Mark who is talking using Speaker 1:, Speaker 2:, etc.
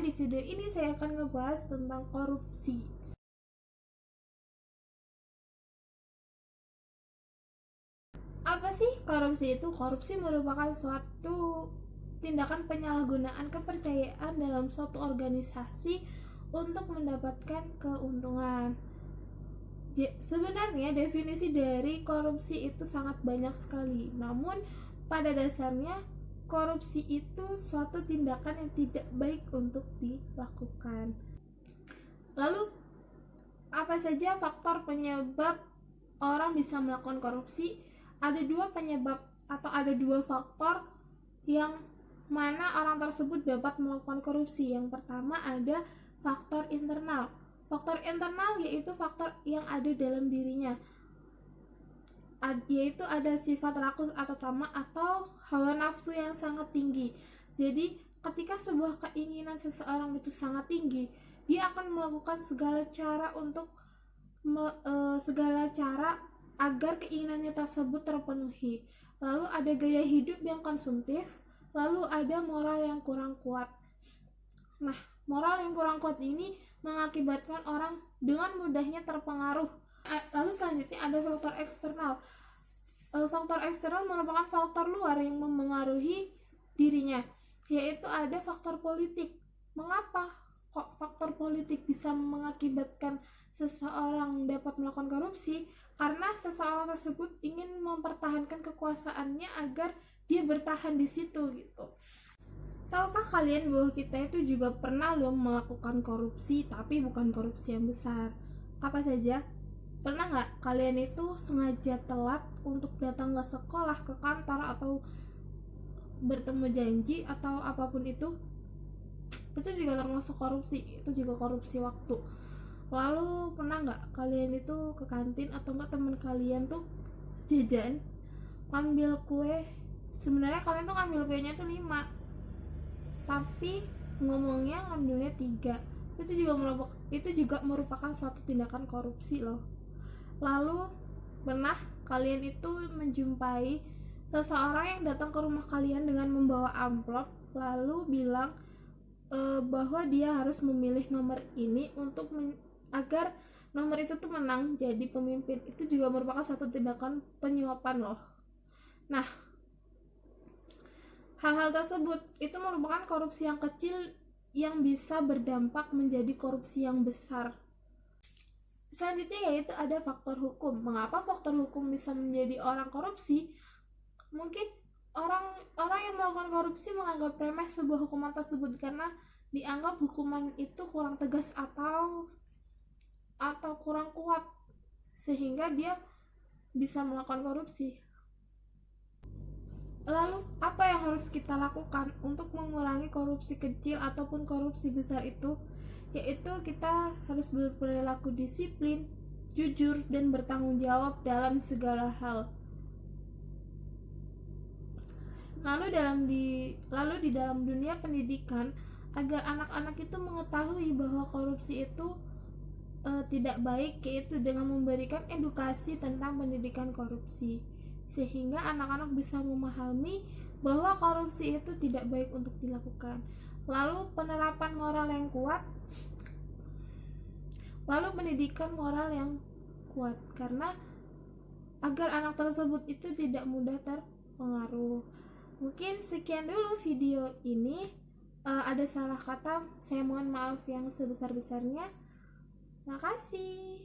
Speaker 1: dimana di video ini saya akan ngebahas tentang korupsi. Apa sih korupsi itu? Korupsi merupakan suatu tindakan penyalahgunaan kepercayaan dalam suatu organisasi untuk mendapatkan keuntungan. Sebenarnya definisi dari korupsi itu sangat banyak sekali. Namun pada dasarnya korupsi itu suatu tindakan yang tidak baik untuk dilakukan. Lalu apa saja faktor penyebab orang bisa melakukan korupsi? Ada dua penyebab atau ada dua faktor yang mana orang tersebut dapat melakukan korupsi. Yang pertama ada faktor internal. Faktor internal yaitu faktor yang ada dalam dirinya, yaitu ada sifat rakus atau tamak atau hawa nafsu yang sangat tinggi. Jadi ketika sebuah keinginan seseorang itu sangat tinggi, dia akan melakukan segala cara agar keinginannya tersebut terpenuhi. Lalu ada gaya hidup yang konsumtif, lalu ada moral yang kurang kuat. Nah, moral yang kurang kuat ini mengakibatkan orang dengan mudahnya terpengaruh. Lalu selanjutnya ada faktor eksternal. Faktor eksternal merupakan faktor luar yang memengaruhi dirinya, yaitu ada faktor politik. Mengapa kok faktor politik bisa mengakibatkan seseorang dapat melakukan korupsi? Karena seseorang tersebut ingin mempertahankan kekuasaannya agar dia bertahan di situ gitu. Tahukah kalian bahwa kita itu juga pernah loh melakukan korupsi, tapi bukan korupsi yang besar. Apa saja? Pernah nggak kalian itu sengaja telat untuk datang ke sekolah, ke kantor, atau bertemu janji atau apapun itu? Itu juga termasuk korupsi. Itu juga korupsi waktu. Lalu pernah nggak kalian itu ke kantin atau nggak teman kalian tuh jajan, ngambil kue? Sebenarnya kalian tuh ngambil kuenya tuh 5, tapi ngomongnya ngambilnya 3. Itu juga merupakan suatu tindakan korupsi loh. Lalu pernah kalian itu menjumpai seseorang yang datang ke rumah kalian dengan membawa amplop lalu bilang bahwa dia harus memilih nomor ini agar nomor itu tuh menang jadi pemimpin. Itu juga merupakan suatu tindakan penyuapan loh. Nah, hal-hal tersebut itu merupakan korupsi yang kecil yang bisa berdampak menjadi korupsi yang besar. Selanjutnya yaitu ada faktor hukum. Mengapa faktor hukum bisa menjadi orang korupsi? Mungkin orang yang melakukan korupsi menganggap remeh sebuah hukuman tersebut karena dianggap hukuman itu kurang tegas atau kurang kuat, sehingga dia bisa melakukan korupsi. Lalu apa yang harus kita lakukan untuk mengurangi korupsi kecil ataupun korupsi besar itu? Yaitu kita harus berperilaku disiplin, jujur, dan bertanggung jawab dalam segala hal. Lalu di dalam dunia pendidikan, agar anak-anak itu mengetahui bahwa korupsi itu tidak baik, yaitu dengan memberikan edukasi tentang pendidikan korupsi, sehingga anak-anak bisa memahami bahwa korupsi itu tidak baik untuk dilakukan. Lalu penerapan moral yang kuat, lalu pendidikan moral yang kuat, karena agar anak tersebut itu tidak mudah terpengaruh. Mungkin sekian dulu video ini. Ada salah kata, saya mohon maaf yang sebesar-besarnya. Makasih.